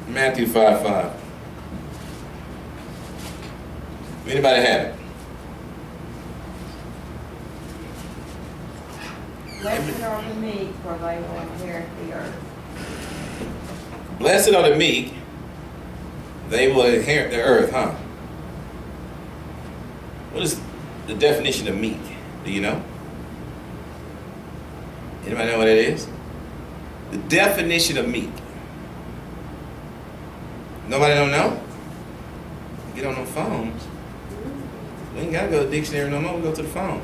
Matthew 5:5. Anybody have it? Blessed are the meek, for they will inherit the earth. Blessed are the meek, they will inherit the earth, huh? What is the definition of meek? Do you know? Anybody know what it is? The definition of meek. Nobody don't know? Get on the phones. We ain't gotta go to the dictionary no more, we go to the phone.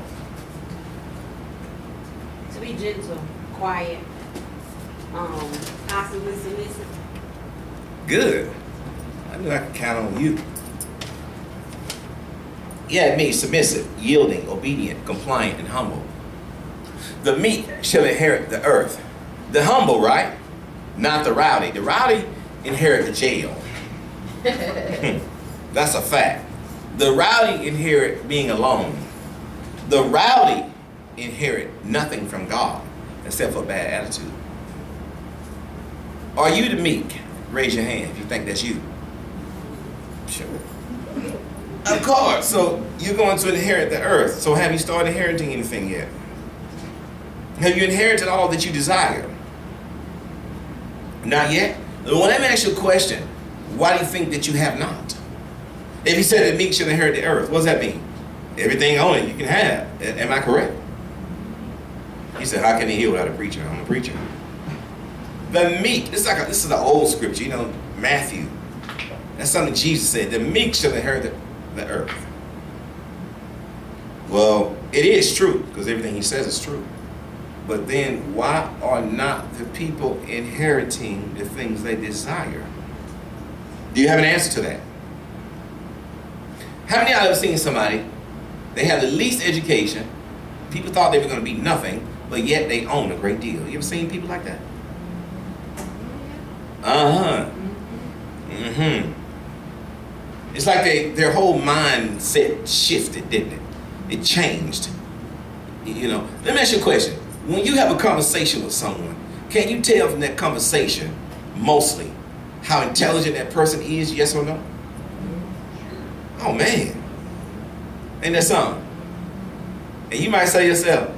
To be gentle, quiet, constantly submissive. Good. I knew I could count on you. Yeah, it means submissive, yielding, obedient, compliant, and humble. The meek shall inherit the earth. The humble, right? Not the rowdy. The rowdy inherit the jail. That's a fact. The rowdy inherit being alone. The rowdy inherit nothing from God except for a bad attitude. Are you the meek? Raise your hand if you think that's you. Sure. Of course. So you're going to inherit the earth. So have you started inheriting anything yet? Have you inherited all that you desire? Not yet? Well, let me ask you a question. Why do you think that you have not? If he said that meek should inherit the earth, what does that mean? Everything on it you can have. Am I correct? He said, how can he heal without a preacher? I'm a preacher. The meek, this is an old scripture, you know, Matthew. That's something Jesus said. The meek shall inherit the earth. Well, it is true, because everything he says is true. But then why are not the people inheriting the things they desire? Do you have an answer to that? How many of y'all have seen somebody, they have the least education, people thought they were going to be nothing, but yet they own a great deal? You ever seen people like that? Uh-huh. Mm-hmm. It's like their whole mindset shifted, didn't it? It changed. You know, let me ask you a question. When you have a conversation with someone, can you tell from that conversation, mostly, how intelligent that person is, yes or no? Oh, man. Ain't that something? And you might say to yourself,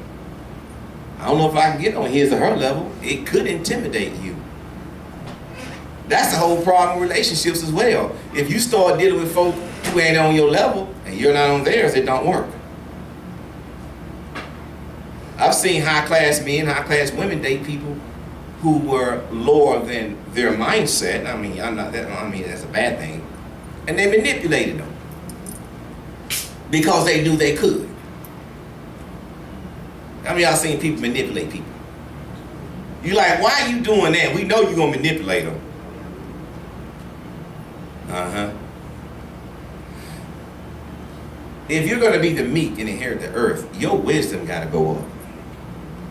I don't know if I can get on his or her level. It could intimidate you. That's the whole problem with relationships as well. If you start dealing with folk who ain't on your level and you're not on theirs, it don't work. I've seen high-class men, high-class women date people who were lower than their mindset. I mean, that's a bad thing. And they manipulated them because they knew they could. How many of y'all seen people manipulate people? You're like, why are you doing that? We know you're going to manipulate them. Uh-huh. If you're going to be the meek and inherit the earth, your wisdom got to go up.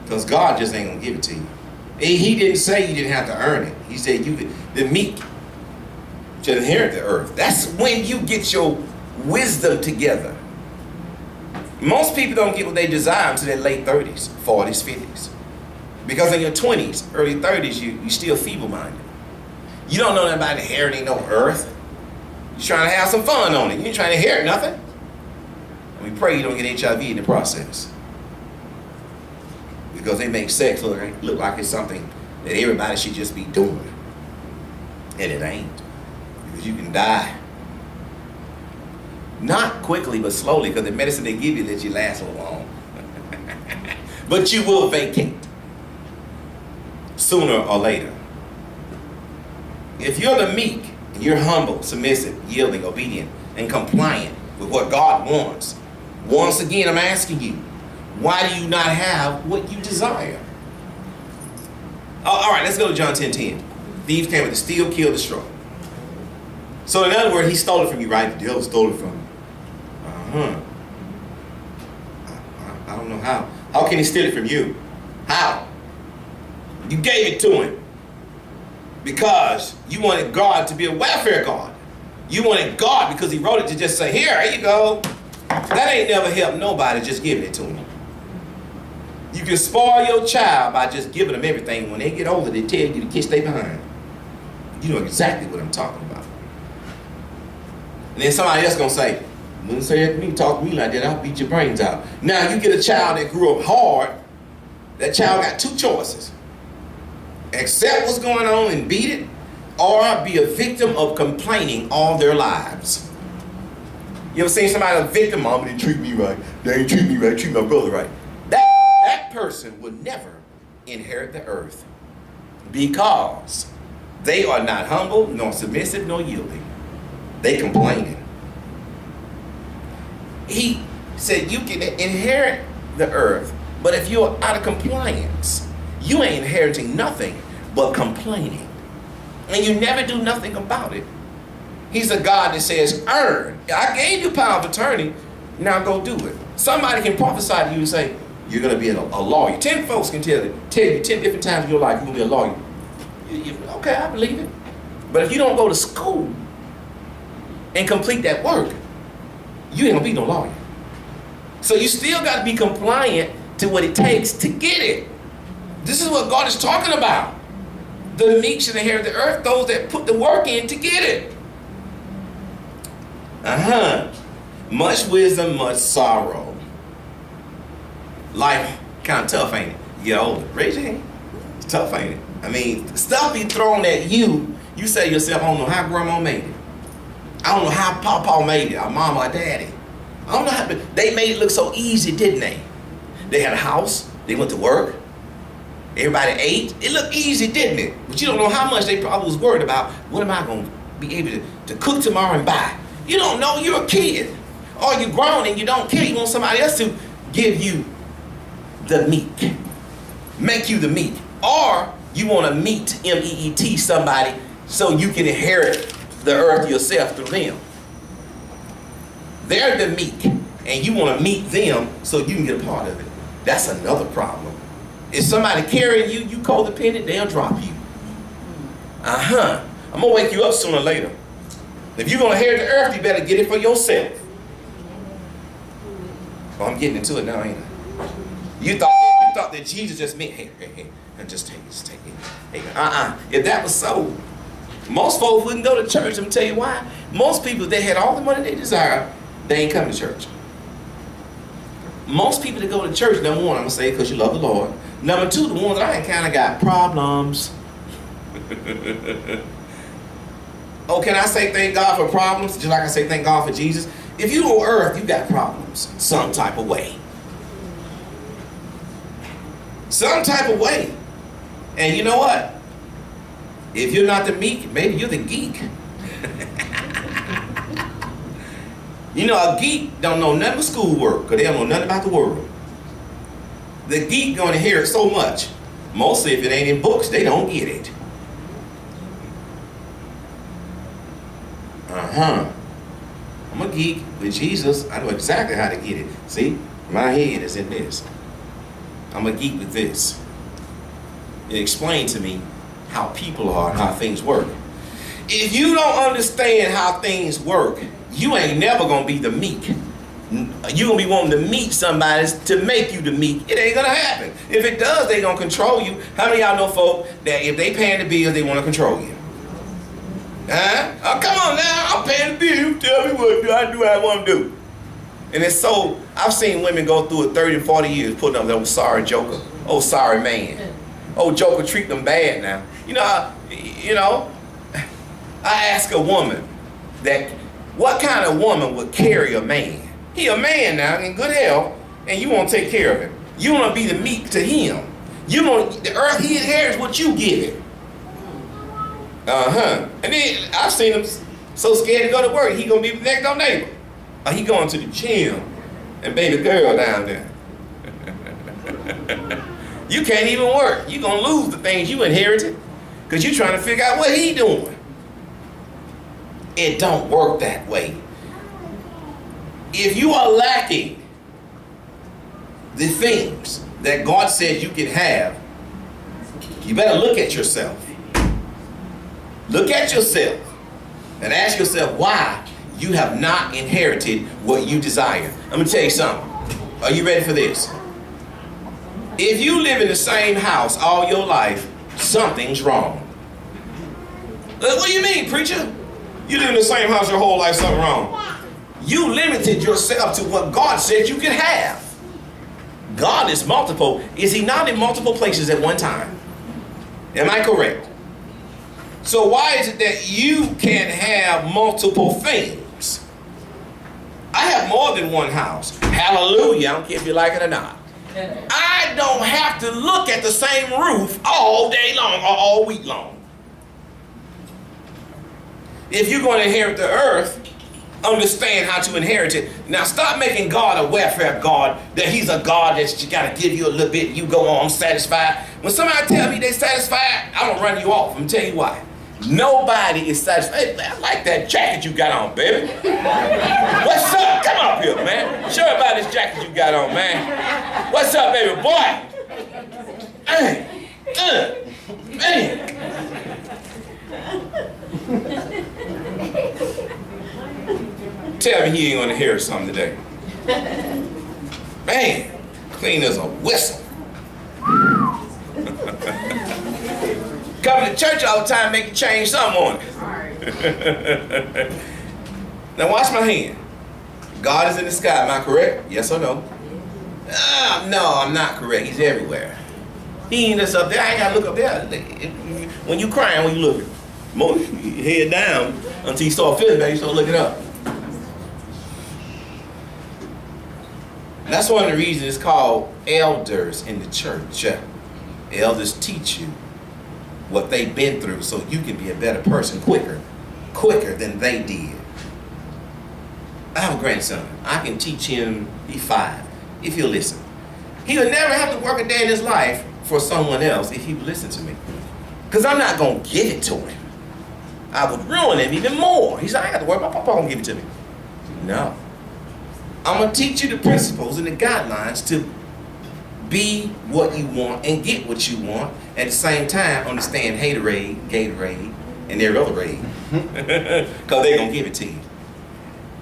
Because God just ain't going to give it to you. He didn't say you didn't have to earn it. He said the meek should inherit the earth. That's when you get your wisdom together. Most people don't get what they desire until their late 30s, 40s, 50s. Because in your 20s, early 30s, you still feeble-minded. You don't know nothing about inheriting no earth. You're trying to have some fun on it. You ain't trying to inherit nothing. And we pray you don't get HIV in the process. Because they make sex look like it's something that everybody should just be doing. And it ain't. Because you can die. Not quickly, but slowly, because the medicine they give you lets you last so long. But you will vacate. Sooner or later. If you're the meek, and you're humble, submissive, yielding, obedient, and compliant with what God wants, once again, I'm asking you, why do you not have what you desire? All right, let's go to John 10:10. Thieves came to steal, kill, destroy. So in other words, he stole it from you, right? The devil stole it from you. I don't know how. How can he steal it from you? How? You gave it to him. Because you wanted God to be a welfare God. You wanted God because he wrote it to just say, here you go. That ain't never helped nobody, just giving it to him. You can spoil your child by just giving them everything. When they get older, they tell you to kiss their behind. You know exactly what I'm talking about. And then somebody else gonna say, "When you say that to me, talk to me like that, I'll beat your brains out." Now you get a child that grew up hard. That child got two choices: accept what's going on and beat it, or be a victim of complaining all their lives. You ever seen somebody a victim? Mama didn't treat me right. They ain't treat me right. Treat my brother right. That person would never inherit the earth, because they are not humble, nor submissive, nor yielding. They complaining. He said you can inherit the earth, but if you're out of compliance, you ain't inheriting nothing but complaining. And you never do nothing about it. He's a God that says, earn. I gave you power of attorney, now go do it. Somebody can prophesy to you and say, you're going to be a lawyer. 10 folks can tell you 10 different times in your life you're going to be a lawyer. Okay, I believe it. But if you don't go to school and complete that work, you ain't going to be no lawyer. So you still got to be compliant to what it takes to get it. This is what God is talking about. The meek should inherit the earth, those that put the work in to get it. Much wisdom, much sorrow. Life kind of tough, ain't it? You get older. Raise your hand. It's tough, ain't it? I mean, stuff be thrown at you. You say to yourself, I don't know how grandma made it. I don't know how papa made it, or mama or daddy. I don't know how, they made it look so easy, didn't they? They had a house, they went to work, everybody ate. It looked easy, didn't it? But you don't know how much they probably was worried about, what am I going to be able to cook tomorrow and buy? You don't know, you're a kid. Or you're grown and you don't care. You want somebody else to give you the meat. Make you the meat. Or you want to meet, M-E-E-T, somebody so you can inherit the earth yourself through them. They're the meek, and you want to meet them so you can get a part of it. That's another problem. If somebody carrying you, you codependent, they'll drop you. I'm going to wake you up sooner or later. If you're going to inherit the earth, you better get it for yourself. Oh, I'm getting into it now, ain't I? You thought that Jesus just meant, hey, and just take it. Hey, if that was so, most folks wouldn't go to church. I'm tell you why. Most people, they had all the money they desire, they ain't come to church. Most people that go to church, number one, I'm going to say because you love the Lord. Number two, the ones that I ain't kind of got problems. Oh, can I say thank God for problems? Just like I say thank God for Jesus. If you on earth, you got problems some type of way. Some type of way. And you know what? If you're not the meek, maybe you're the geek. You know, a geek don't know nothing but schoolwork because they don't know nothing about the world. The geek gonna hear it so much. Mostly if it ain't in books, they don't get it. I'm a geek with Jesus. I know exactly how to get it. See, my head is in this. I'm a geek with this. It explained to me how people are and how things work. If you don't understand how things work, you ain't never gonna be the meek. You're gonna be wanting to meet somebody to make you the meek. It ain't gonna happen. If it does, they gonna control you. How many of y'all know folk that if they paying the bills, they wanna control you? Oh, come on now, I'm paying the bill. You tell me what I do what I want to do. And it's so, I've seen women go through it 30 and 40 years putting up that sorry joker. Oh, sorry man. Oh, joker treat them bad now. You know, I ask a woman that, what kind of woman would carry a man? He a man now in good health, and you want to take care of him. You want to be the meek to him. You want the earth, he inherits what you give him. And then I've seen him so scared to go to work, he gonna be the next door neighbor. Or he going to the gym and baby girl down there. You can't even work. You gonna lose the things you inherited because you trying to figure out what he doing. It don't work that way. If you are lacking the things that God said you can have, you better look at yourself. Look at yourself and ask yourself why you have not inherited what you desire. I'm going to tell you something. Are you ready for this? If you live in the same house all your life, something's wrong. What do you mean, preacher? You live in the same house your whole life, something wrong. You limited yourself to what God said you could have. God is multiple. Is he not in multiple places at one time? Am I correct? So why is it that you can't have multiple things? I have more than one house. Hallelujah. I don't care if you like it or not. I don't have to look at the same roof all day long or all week long. If you're going to inherit the earth, understand how to inherit it. Now stop making God a welfare God, that he's a God that you got to give you a little bit, you go on satisfied. When somebody tell me they satisfied, I'm going to run you off. I'm going to tell you why. Nobody is satisfied. Hey, I like that jacket you got on, baby. What's up? Come up here, man. Show me about this jacket you got on, man. What's up, baby boy? Hey, man. Tell me he ain't gonna hear something today. Man, clean as a whistle. Coming to church all the time make you change something on it. Now watch my hand. God is in the sky, am I correct? Yes or no? No, I'm not correct. He's everywhere. He ain't just up there. I ain't gotta look up there. When you crying, when you look, move your head down until you start feeling better, you start looking up. That's one of the reasons it's called elders in the church. Elders teach you what they've been through so you can be a better person quicker than they did. I have a grandson. I can teach him, he's 5, if he'll listen. He'll never have to work a day in his life for someone else if he would listen to me. Because I'm not going to give it to him. I would ruin him even more. He said, I ain't got to worry, my papa won't give it to me. No. I'm going to teach you the principles and the guidelines to be what you want and get what you want. At the same time, understand haterade, Gatorade, and every other raid. Because they're going to give it to you.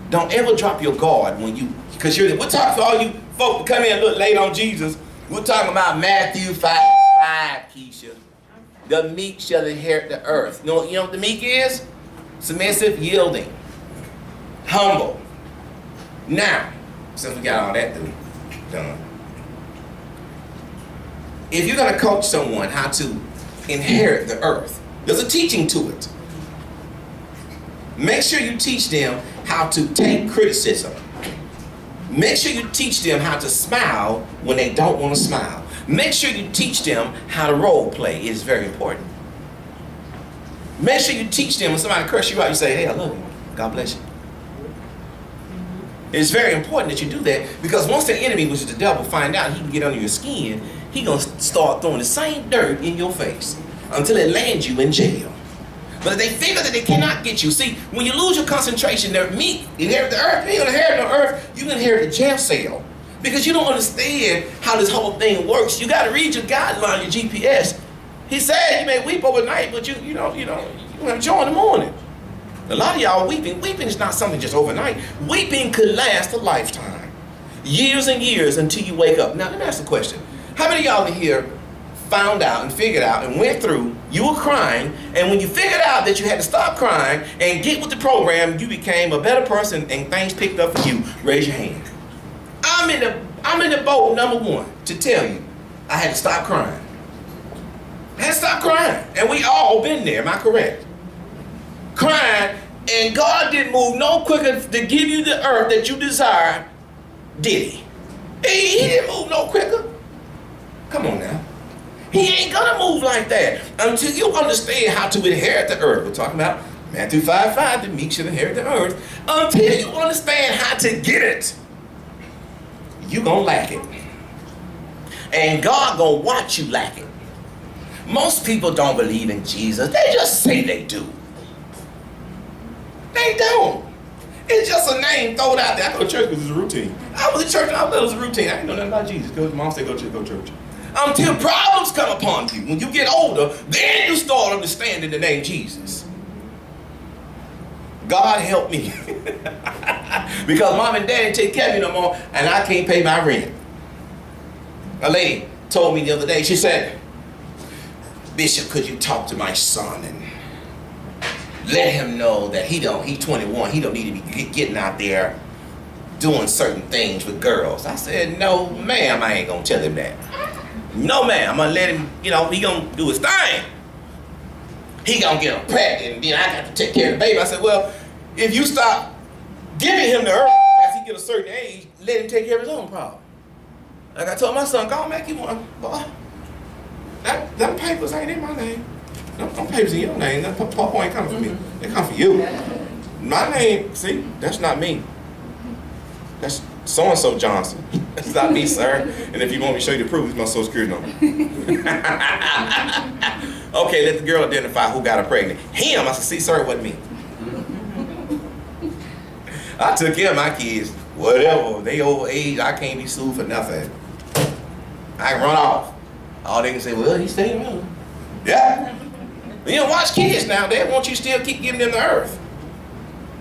Don't ever drop your guard when you, because we're talking for all you folk who come in and look late on Jesus. We're talking about Matthew 5, Keisha. The meek shall inherit the earth. You know what the meek is? Submissive, yielding, humble. Now, since we got all that done, if you're going to coach someone how to inherit the earth, there's a teaching to it. Make sure you teach them how to take criticism. Make sure you teach them how to smile when they don't want to smile. Make sure you teach them how to role play. It's very important. Make sure you teach them when somebody curses you out, you say, hey, I love you. God bless you. It's very important that you do that, because once the enemy, which is the devil, find out he can get under your skin, he gonna start throwing the same dirt in your face until it lands you in jail. But if they figure that they cannot get you, see, when you lose your concentration, they're meek, inherit the earth, you ain't gonna inherit the earth, you can inherit the jail cell. Because you don't understand how this whole thing works. You gotta read your guideline, your GPS. He said you may weep overnight, but you have joy in the morning. A lot of y'all weeping is not something just overnight. Weeping could last a lifetime. Years and years until you wake up. Now, let me ask a question. How many of y'all in here found out and figured out and went through, you were crying, and when you figured out that you had to stop crying and get with the program, you became a better person and things picked up for you? Raise your hand. I'm in the boat, number one, to tell you, I had to stop crying. I had to stop crying. And we all been there, am I correct? Crying, and God didn't move no quicker to give you the earth that you desire, did he? He didn't move no quicker. Come on now. He ain't gonna move like that until you understand how to inherit the earth. We're talking about Matthew 5, the meek shall inherit the earth. Until you understand how to get it, you gonna lack it. And God gonna watch you lack it. Most people don't believe in Jesus. They just say they do. They don't. It's just a name thrown out there. I go to church because it's a routine. I was in church and I thought it was a routine. I didn't know nothing about Jesus. Because mom said go to church. Until problems come upon you. When you get older, then you start understanding the name Jesus. God help me. Because mom and daddy take care of me no more, and I can't pay my rent. A lady told me the other day, she said, Bishop, could you talk to my son and let him know that he's 21. He don't need to be getting out there doing certain things with girls. I said, no, ma'am, I ain't gonna tell him that. No, ma'am, I'm gonna let him, he gonna do his thing. He gonna get him pregnant, and then I got to take care of the baby. I said, well, if you stop giving him the earth as he get a certain age, let him take care of his own problem. Like I told my son, go on, make you one, boy. Them papers ain't in my name. Them papers in your name. Papa ain't coming for me. They come for you. My name, see, that's not me. That's so-and-so Johnson. That's not me, sir. And if you want me to show you the proof, it's my social security number. Okay, let the girl identify who got her pregnant. Him, I said, see, sir, it wasn't me. I took care of my kids. Whatever, they over age, I can't be sued for nothing. I can run off. All they can say, well, he stayed around. Yeah. You don't watch kids now. They want you still keep giving them the earth.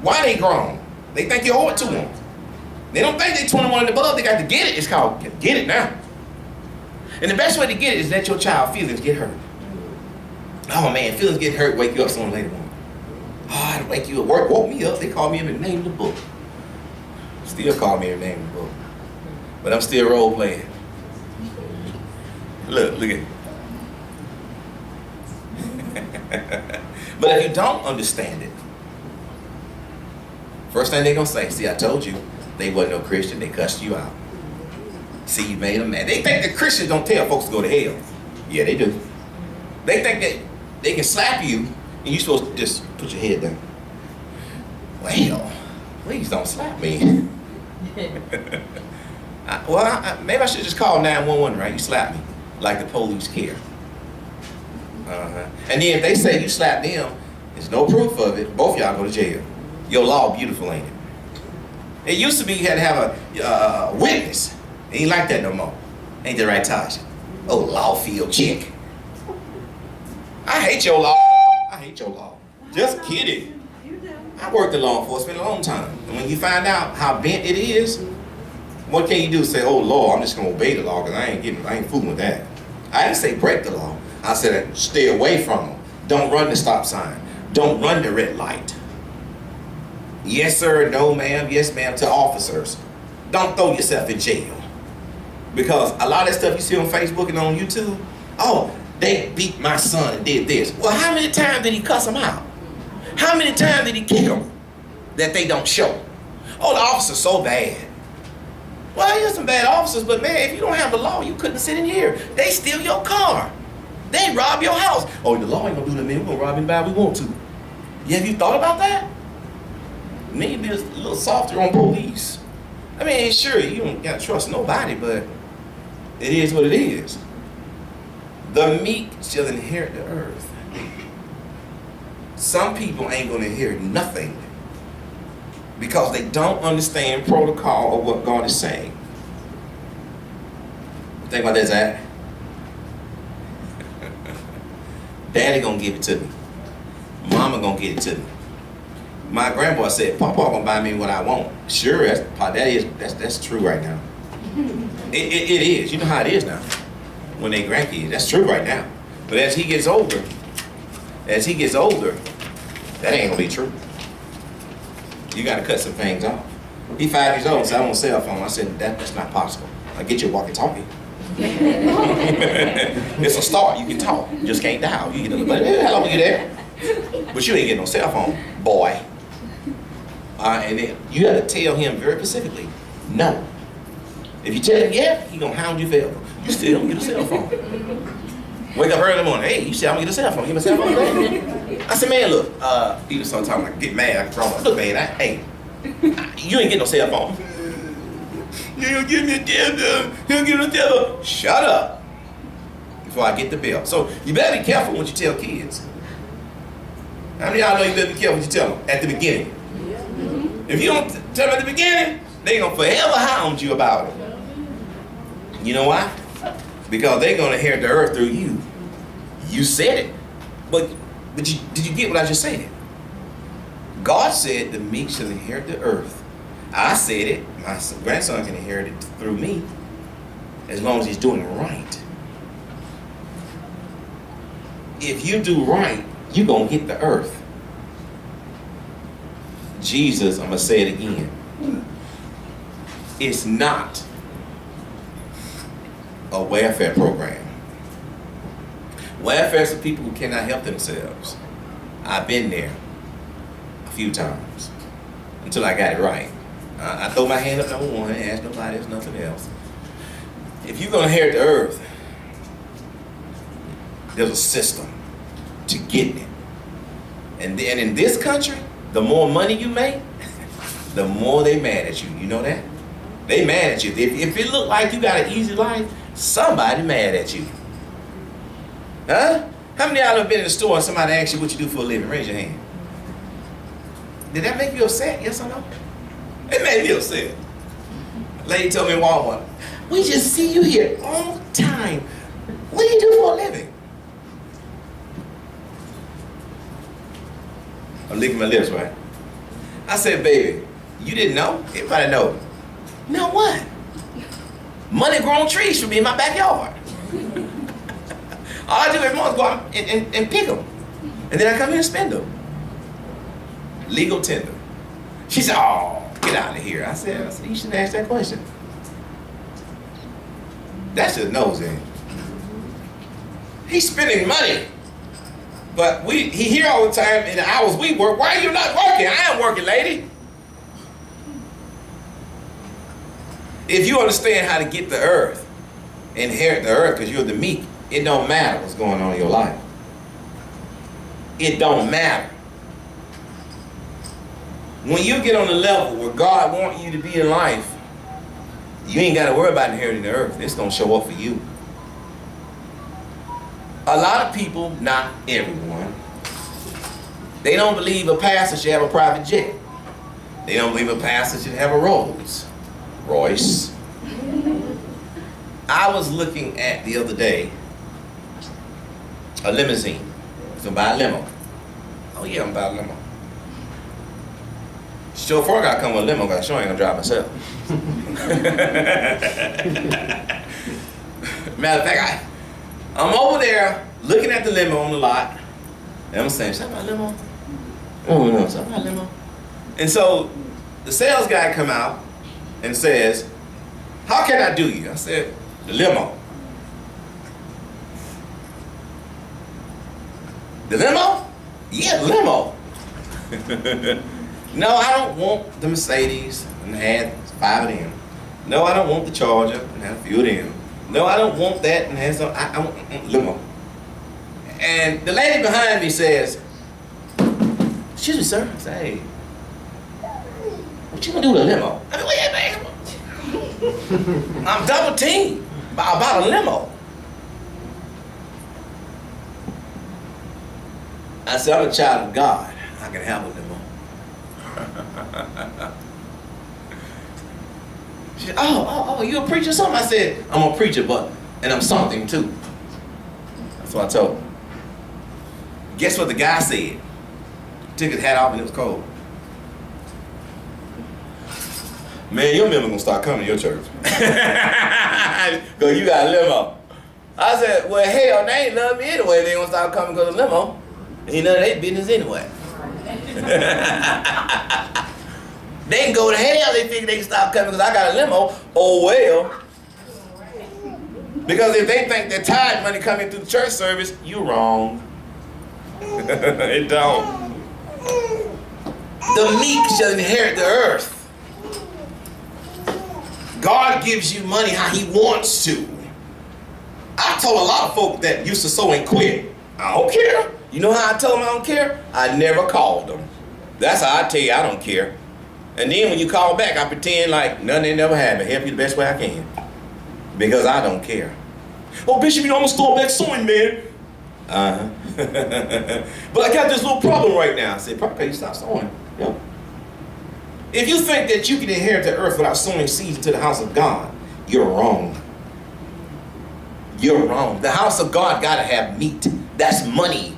Why they grown? They think you owe it to them. They don't think they 21 and above. They got to get it. It's called get it now. And the best way to get it is let your child feelings get hurt. Oh man, feelings get hurt, wake you up sooner or later. Oh, I'd wake you up. Work woke me up. They called me in the name of the book. Still call me in the name of the book. But I'm still role playing. Look at it. But if you don't understand it, first thing they're going to say, see, I told you, they wasn't no Christian, they cussed you out. See, you made them mad. They think the Christians don't tell folks to go to hell. Yeah, they do. They think that they can slap you and you're supposed to just put your head down. Well, please don't slap me. Maybe I should just call 911, right? You slap me, like the police care. And then if they say you slapped them, there's no proof of it, both of y'all go to jail. Your law beautiful, ain't it? It used to be you had to have a witness. Ain't like that no more. Ain't that right, Tasha? Oh, law field chick. I hate your law. I hate your law. Just kidding. I worked in law enforcement a long time. And when you find out how bent it is, what can you do? Say, oh Lord, I'm just gonna obey the law because I ain't fooling with that. I didn't say break the law. I said stay away from them. Don't run the stop sign. Don't run the red light. Yes sir, no ma'am, yes ma'am to officers. Don't throw yourself in jail. Because a lot of that stuff you see on Facebook and on YouTube, oh, they beat my son and did this. Well, how many times did he cuss them out? How many times did he kick them that they don't show? Oh, the officer's so bad. Well, here's some bad officers, but man, if you don't have the law, you couldn't sit in here. They steal your car. They rob your house. Oh, the law ain't gonna do that, man. We're gonna rob anybody we want to. Yeah, have you thought about that? Maybe a little softer on police. I mean, sure, you don't gotta trust nobody, but it is what it is. The meek shall inherit the earth. Some people ain't gonna inherit nothing because they don't understand protocol of what God is saying. Think about that, Zach. Daddy gonna give it to me. Mama gonna give it to me. My grandpa said, Papa gonna buy me what I want. Sure, that's true right now. It is. You know how it is now. When they grandkids, that's true right now. But as he gets older, that ain't gonna be true. You gotta cut some things off. He 5 years old, so I want a cell phone. I said, that's not possible. I get you a walkie-talkie. It's a start. You can talk. You just can't dial. You get but hello, you there? But you ain't getting no cell phone, boy. And then you got to tell him very specifically, no. If you tell him yeah, he gonna hound you forever. You still don't get a cell phone. Wake up early in the morning. Hey, you said I'm gonna get a cell phone. Give me a cell phone. I said, man, look. Even sometimes I get mad. I can throw my look, man. Hey, you ain't getting no cell phone. You don't give me a damn. You don't give me a damn. Shut up. Before I get the bill. So you better be careful when you tell kids. How many of y'all know you better be careful when you tell them at the beginning? If you don't tell them at the beginning, they're going to forever hound you about it. You know why? Because they're going to inherit the earth through you. You said it. But did you get what I just said? God said the meek shall inherit the earth. I said it. My grandson can inherit it through me as long as he's doing right. If you do right, you're going to get the earth. Jesus, I'm going to say it again, it's not a welfare program. Welfare is for people who cannot help themselves. I've been there a few times until I got it right. I throw my hand up, number one, and ask nobody else, nothing else. If you're going to inherit the earth, there's a system to getting it. And in this country, the more money you make, the more they mad at you. You know that? They mad at you. If it look like you got an easy life, somebody mad at you. Huh? How many of y'all have been in the store and somebody asks you what you do for a living? Raise your hand. Did that make you upset? Yes or no? It made me upset. Lady told me in Walmart, we just see you here all the time. What do you do for a living? I'm licking my lips, right? I said, baby, you didn't know? Everybody know. Know what? Money grown trees for me in my backyard. All I do every month is go out and pick them. And then I come here and spend them. Legal tender. She said, oh, get out of here. I said, you shouldn't ask that question. That's just nosy. He's spending money. But he here all the time in the hours we work. Why are you not working? I am working, lady. If you understand how to get the earth, inherit the earth because you're the meek, it don't matter what's going on in your life. It don't matter. When you get on the level where God wants you to be in life, you ain't got to worry about inheriting the earth. It's going to show up for you. A lot of people, not everyone, they don't believe a pastor should have a private jet. They don't believe a pastor should have a Rolls Royce. I was looking at the other day a limousine. I was buy a limo. Oh yeah, I'm about a limo. Chauffeur got to come with a limo, because I sure ain't gonna drive myself. Matter of fact, I'm over there looking at the limo on the lot, and I'm saying, should I buy a limo? Oh no, should I buy a limo? And so the sales guy come out and says, how can I do you? I said, the limo. The limo? Yeah, the limo. No, I don't want the Mercedes and had 5 of them. No, I don't want the Charger and had a few of them. No, I don't want that and have some. I want limo. And the lady behind me says, excuse me, sir. I say, hey, what you gonna do with a limo? I mean, wait, man. I'm double teamed about a limo. I said, I'm a child of God. I can have a limo. She said, oh, you a preacher or something? I said, I'm a preacher, and I'm something too. That's what I told her. Guess what the guy said? Took his hat off and it was cold. Man, your member gonna start coming to your church. Cause you got a limo. I said, well, hell, they ain't love me anyway. They gonna start coming because of limo. Ain't none of their business anyway. They can go to hell. They think they can stop coming because I got a limo. Oh well. Because if they think that tithe money coming through the church service, you wrong. It don't. The meek shall inherit the earth. God gives you money how he wants to. I told a lot of folk that used to sow and quit. I don't care. You know how I tell them I don't care? I never called them. That's how I tell you I don't care. And then when you call back, I pretend like nothing never happened. Help you the best way I can. Because I don't care. Oh, Bishop, you know I'm going to start back sowing, man. Uh-huh. But I got this little problem right now. I said, probably you stop sowing. Yep. If you think that you can inherit the earth without sowing seeds into the house of God, you're wrong. You're wrong. The house of God got to have meat. That's money.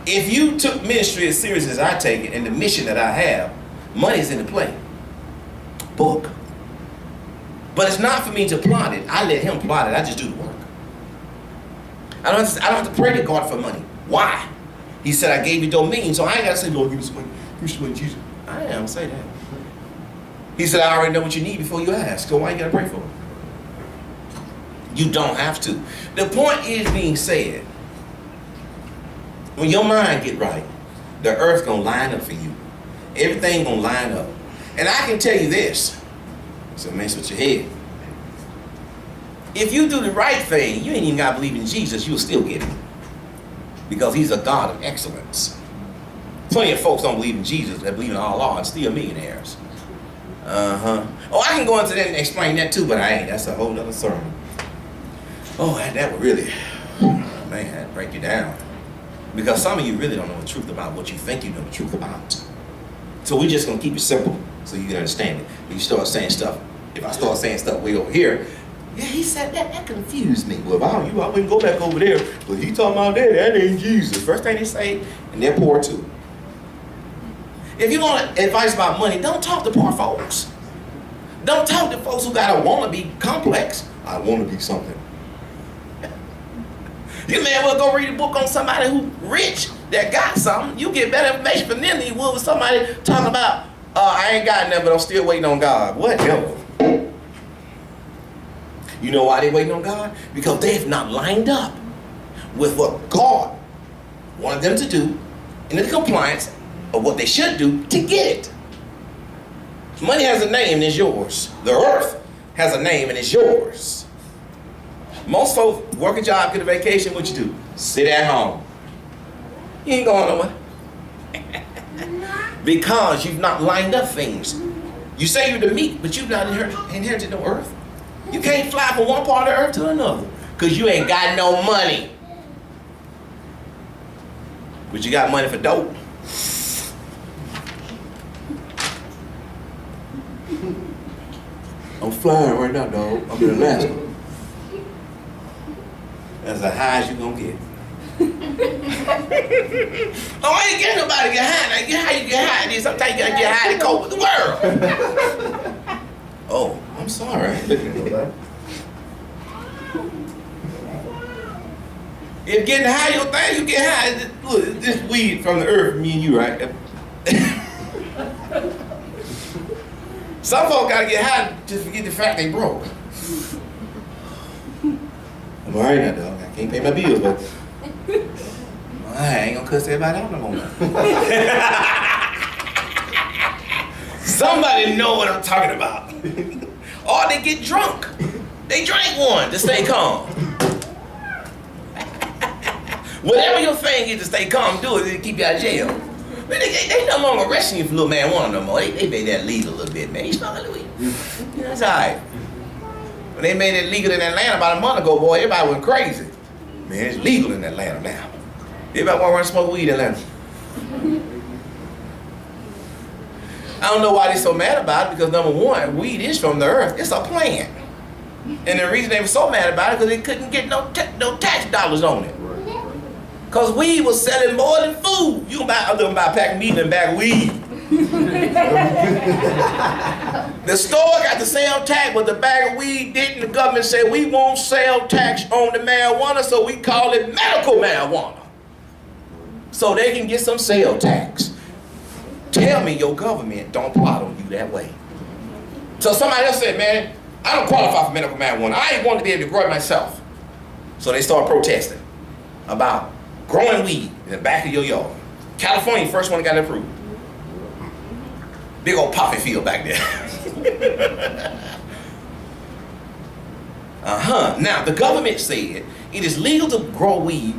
If you took ministry as serious as I take it and the mission that I have, money's in the play. Book. But it's not for me to plot it. I let him plot it. I just do the work. I don't have to pray to God for money. Why? He said, I gave you dominion, so I ain't got to say, Lord, give me some money. Give me some money, Jesus. I ain't gonna say that. He said, I already know what you need before you ask, so why you got to pray for it? You don't have to. The point is being said, when your mind get right, the earth gonna line up for you. Everything gonna line up. And I can tell you this, so mess with your head. If you do the right thing, you ain't even gotta believe in Jesus, you'll still get it. Because he's a God of excellence. Plenty of folks don't believe in Jesus that believe in Allah and still millionaires. Oh, I can go into that and explain that too, but I ain't. That's a whole other sermon. Oh, that would really, man, that'd break you down. Because some of you really don't know the truth about what you think you know the truth about. So we're just gonna keep it simple so you can understand it. If you start saying stuff, if I start saying stuff way over here, yeah, he said that confused me. Well, I wouldn't go back over there. But he talking about that ain't Jesus. First thing they say, and they're poor too. If you want advice about money, don't talk to poor folks. Don't talk to folks who got a wanna-be complex. I wanna be something. You may as well go read a book on somebody who rich that got something. You get better information from them than you would with somebody talking about, I ain't got nothing, but I'm still waiting on God. Whatever. You know why they waiting on God? Because they've not lined up with what God wanted them to do in the compliance of what they should do to get it. Money has a name and it's yours. The earth has a name and it's yours. Most folks work a job, get a vacation, what you do? Sit at home. You ain't going nowhere. Because you've not lined up things. You say you're the meat, but you've not inherited no earth. You can't fly from one part of the earth to another because you ain't got no money. But you got money for dope. I'm flying right now, dog. I'm in Alaska. That's as high as you gonna get. Oh, I ain't getting nobody to get high. Now, get high, you get high. Sometimes you gotta get high to cope with the world. Oh, I'm sorry. If getting high your thing, you get high. Look, this weed from the earth, me and you, right? Some folks gotta get high just forget the fact they broke. I'm alright now, dog. I can't pay my bills, but I ain't gonna cuss everybody out no more. Somebody know what I'm talking about. Or they get drunk. They drink one to stay calm. Whatever your thing is to stay calm, do it to keep you out of jail. Man, they no longer arresting you for little marijuana no more. They made that legal a little bit, man. You smoking weed? Yeah, that's all right. When they made it legal in Atlanta about a month ago, boy, everybody went crazy. Man, it's legal in Atlanta now. Everybody want to run and smoke weed in Atlanta. I don't know why they're so mad about it, because number one, weed is from the earth. It's a plant. And the reason they were so mad about it, because they couldn't get no tax dollars on it. Because weed was selling more than food. You can buy a pack of meat and a bag of weed. The store got the sale tax, but the bag of weed didn't. The government said, we won't sell tax on the marijuana, so we call it medical marijuana. So they can get some sale tax. Tell me your government don't plot on you that way. So somebody else said, man, I don't qualify for medical marijuana. I ain't want to be able to grow it myself. So they started protesting about growing weed in the back of your yard. California, first one that got it approved. Big old poppy field back there. Now, the government said it is legal to grow weed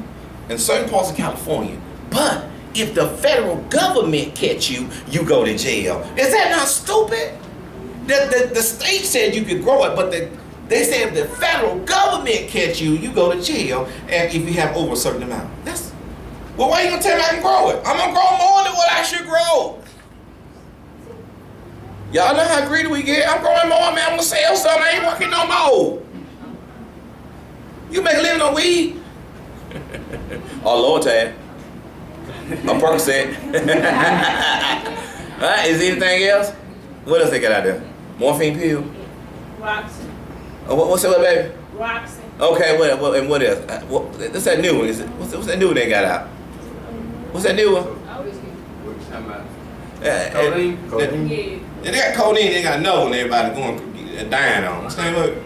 in certain parts of California, but if the federal government catch you, you go to jail. Is that not stupid? The state said you could grow it, but they said if the federal government catch you, you go to jail, and if you have over a certain amount. Well, why are you gonna tell me I can grow it? I'm gonna grow more than what I should grow. Y'all know how greedy we get? I'm growing more, man. I'm gonna sell something. I ain't working no more. You make a living on weed? Oh, Lord, Tad. A Percocet. All right, is there anything else? What else they got out there? Morphine pill? Roxy. Oh, what's that, baby? Roxy. Okay, what else? What's that new one? What's that new one they got out? What's that new one? What you talking about? Codeine. Codeine? Yeah. They got codeine. They got another one. Everybody going dying on. What's the name of it?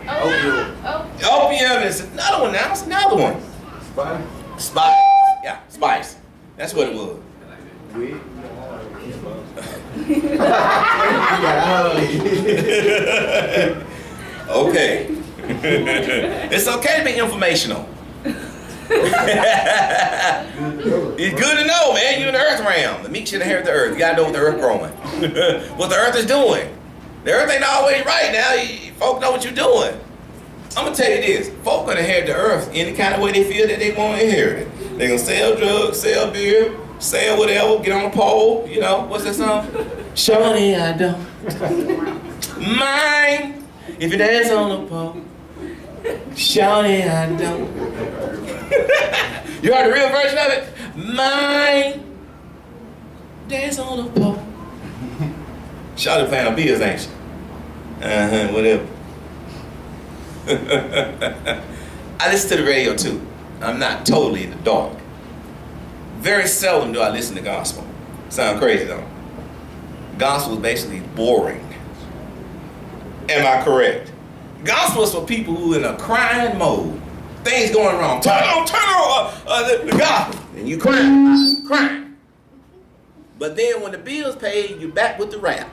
Opium. It's another one now. It's another one. Spice? Spice. Yeah, Spice. That's what it was. Weed? Okay. It's okay to be informational. It's good to know, man. You're in the earth realm. The meek should inherit the earth. You gotta know what the earth growing. What the earth is doing. The earth ain't always right now. Folk know what you're doing. I'm gonna tell you this. Folk gonna inherit the earth any kind of way they feel that they want to inherit it. They're gonna sell drugs, sell beer, sell whatever, get on a pole, you know, what's that song? Shorty, I don't mind if you dance on a pole. Shorty, I don't. You heard the real version of it? Mind dance on a pole. Shorty playing on bills, ain't she? Whatever. I listen to the radio too. I'm not totally in the dark. Very seldom do I listen to gospel. Sound crazy though. Gospel is basically boring. Am I correct? Gospel is for people who are in a crying mode. Things going wrong. Turn on the gospel. And you crying. But then when the bill's paid, you back with the rap.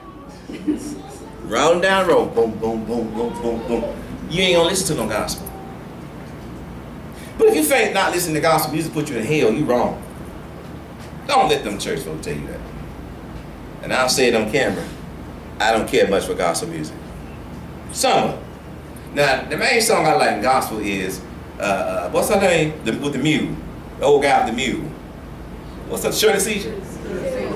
Rolling down the road. Boom, boom, boom, boom, boom, boom. You ain't gonna listen to no gospel. But if you think not listening to gospel music put you in hell, you wrong. Don't let them church folks tell you that. And I'll say it on camera. I don't care much for gospel music. Some of it. Now, the main song I like in gospel is, what's her name? With the mule. The old guy with the mule. What's up, Shirley Caesar?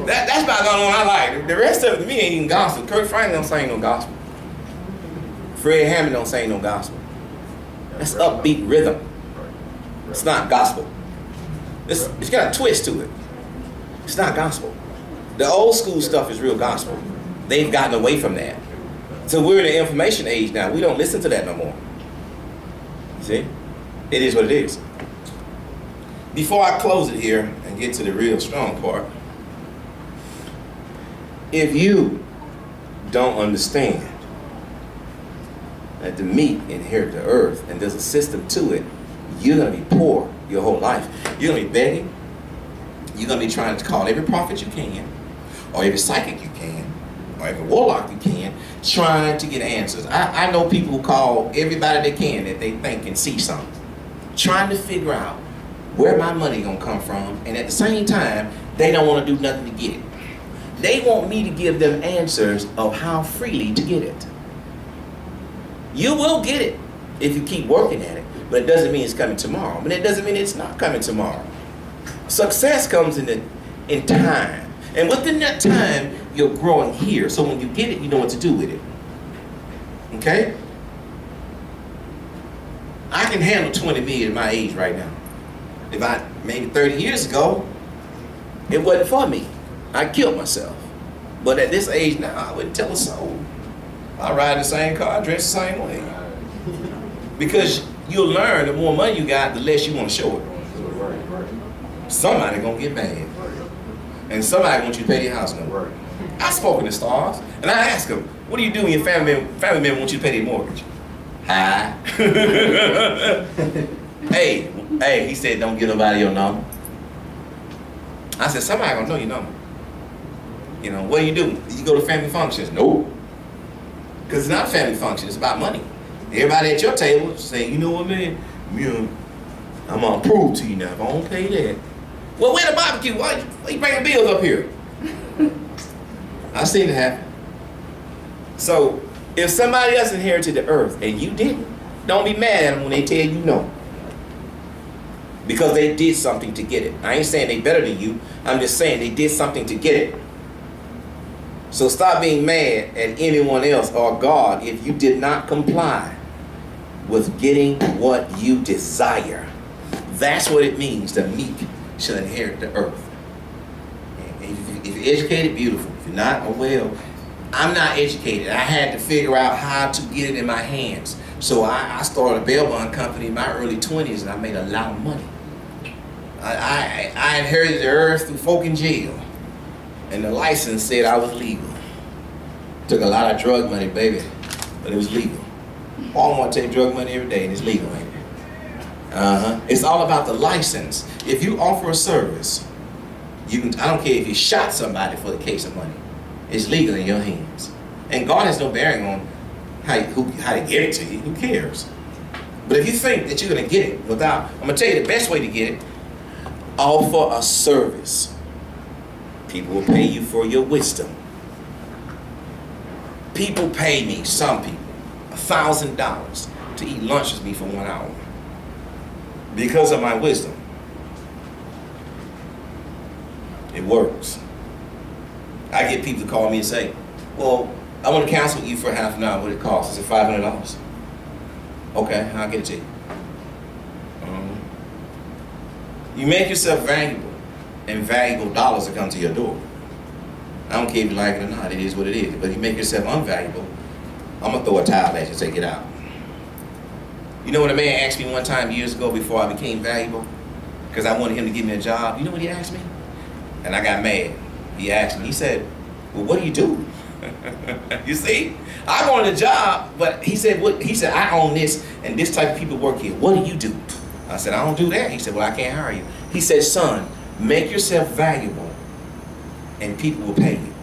That's about the only one I like. The rest of it to me ain't even gospel. Kurt Franklin don't sing no gospel. Fred Hammond don't sing no gospel. That's upbeat rhythm. It's not gospel. It's got a twist to it. It's not gospel. The old school stuff is real gospel. They've gotten away from that. So we're in the information age now. We don't listen to that no more. See? It is what it is. Before I close it here and get to the real strong part, if you don't understand that the meek inherit the earth and there's a system to it, you're going to be poor your whole life. You're going to be begging. You're going to be trying to call every prophet you can, or every psychic you can, or every warlock you can, trying to get answers. I know people who call everybody they can that they think can see something, trying to figure out where my money going to come from, and at the same time, they don't want to do nothing to get it. They want me to give them answers of how freely to get it. You will get it if you keep working at it, but it doesn't mean it's coming tomorrow. But it doesn't mean it's not coming tomorrow. Success comes in time. And within that time, you're growing here. So when you get it, you know what to do with it. Okay? I can handle 20 million at my age right now. If maybe 30 years ago, it wasn't for me. I killed myself. But at this age now, I wouldn't tell a soul. I ride the same car, dress the same way. Because you'll learn the more money you got, the less you want to show it. Somebody gonna get mad. And somebody wants you to pay their house note. I've spoken to stars, and I ask them, what do you do when your family member wants you to pay their mortgage? Hi. hey, he said, don't give nobody your number. I said, somebody gonna know your number. You know, what do? You go to family functions? Nope. Because it's not a family function, it's about money. Everybody at your table say, you know what, man? I'm gonna prove to you now, if I don't pay that. Well, where the barbecue? Why you bringing bills up here? I've seen it happen. So, if somebody else inherited the earth and you didn't, don't be mad at them when they tell you no. Because they did something to get it. I ain't saying they better than you. I'm just saying they did something to get it. So stop being mad at anyone else or God if you did not comply with getting what you desire. That's what it means. The meek shall inherit the earth. And if you're educated, beautiful. If you're not, oh well. I'm not educated. I had to figure out how to get it in my hands. So I started a bail bond company in my early 20s and I made a lot of money. I inherited the earth through folk in jail. And the license said I was legal. Took a lot of drug money, baby, but it was legal. Walmart take drug money every day and it's legal, ain't it? It's all about the license. If you offer a service, you can, I don't care if you shot somebody for the case of money. It's legal in your hands. And God has no bearing on how to give it to you. Who cares? But if you think that you're going to get it without, I'm going to tell you the best way to get it. Offer a service. People will pay you for your wisdom. People pay me, some people, $1,000 to eat lunch with me for 1 hour because of my wisdom. It works. I get people to call me and say, well, I want to counsel you for half an hour. What it costs? I said $500. Okay, I'll get it to you. You make yourself valuable, and valuable dollars will come to your door. I don't care if you like it or not. It is what it is. But if you make yourself unvaluable, I'm going to throw a towel at you and say, get out. You know what a man asked me one time years ago before I became valuable? Because I wanted him to give me a job. You know what he asked me? And I got mad. He asked me, he said, well, what do you do? You see? I wanted a job, but he said, what? He said, I own this, and this type of people work here. What do you do? I said, I don't do that. He said, well, I can't hire you. He said, son, make yourself valuable, and people will pay you.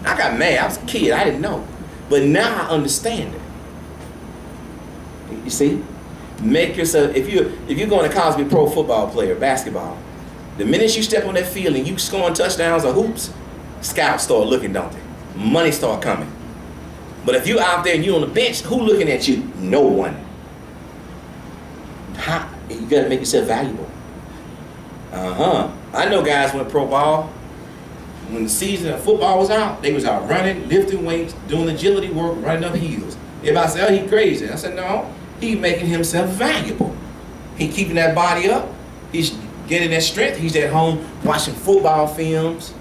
I got mad. I was a kid. I didn't know. But now I understand it. You see? Make yourself, if you're going to college to be a pro football player, basketball, the minute you step on that field and you scoring touchdowns or hoops, scouts start looking, don't they? Money start coming. But if you're out there and you're on the bench, who looking at you? No one. You got to make yourself valuable. I know guys went pro ball. When the season of football was out, they was out running, lifting weights, doing agility work, running up hills. Everybody said, oh, he crazy. I said, no, he's making himself valuable. He keeping that body up. He's getting that strength. He's at home watching football films.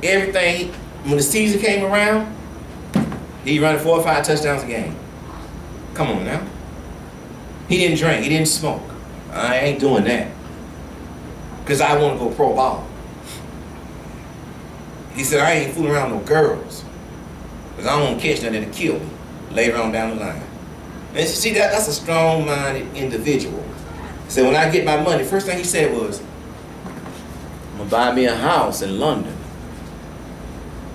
Everything. When the season came around, he running 4 or 5 touchdowns a game. Come on now. He didn't drink. He didn't smoke. I ain't doing that. Because I want to go pro ball. He said, I ain't fooling around with no girls. Because I don't want to catch nothing that'll kill me later on down the line. And see, that's a strong-minded individual. So when I get my money, first thing he said was, I'm going to buy me a house in London.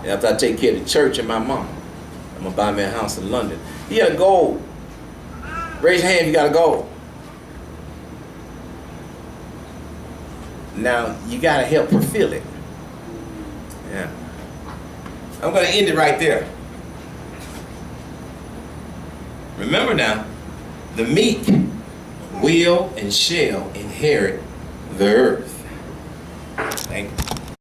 And after I take care of the church and my mom, I'm going to buy me a house in London. He had a goal. Raise your hand if you got a goal. Now, you got to help fulfill it. Yeah. I'm going to end it right there. Remember now, the meek will and shall inherit the earth. Thank you.